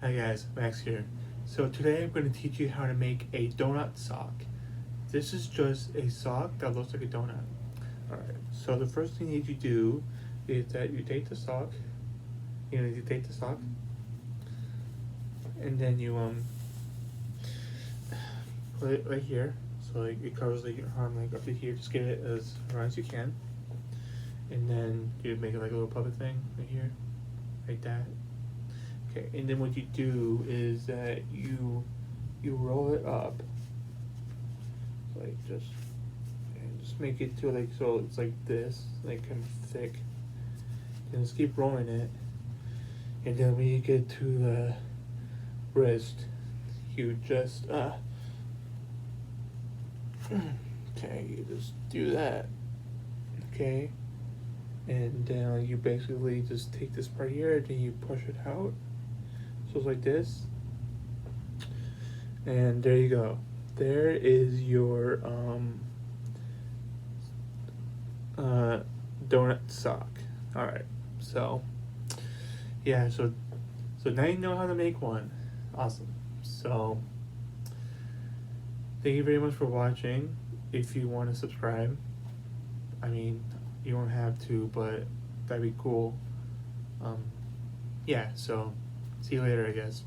Hi guys, Max here. So today I'm going to teach you how to make a donut sock. This is just a sock that looks like a donut. Alright, so the first thing you need to do is that you take the sock, and then you put it right here. So like it covers like your arm like up to here. Just get it as around as you can. And then you make it like a little puppet thing right here. Like that. Okay, and then what you do is that you roll it up, like just make it to like so it's like this, like kind of thick. And just keep rolling it, and then when you get to the wrist, you just okay, you just do that, okay, and then you basically just take this part here, and then you push it out. So it's like this, and there you go. There is your donut sock. All right, so yeah, so now you know how to make one. Awesome. So thank you very much for watching. If you want to subscribe, I mean, you don't have to, but that'd be cool. Yeah. So see you later, I guess.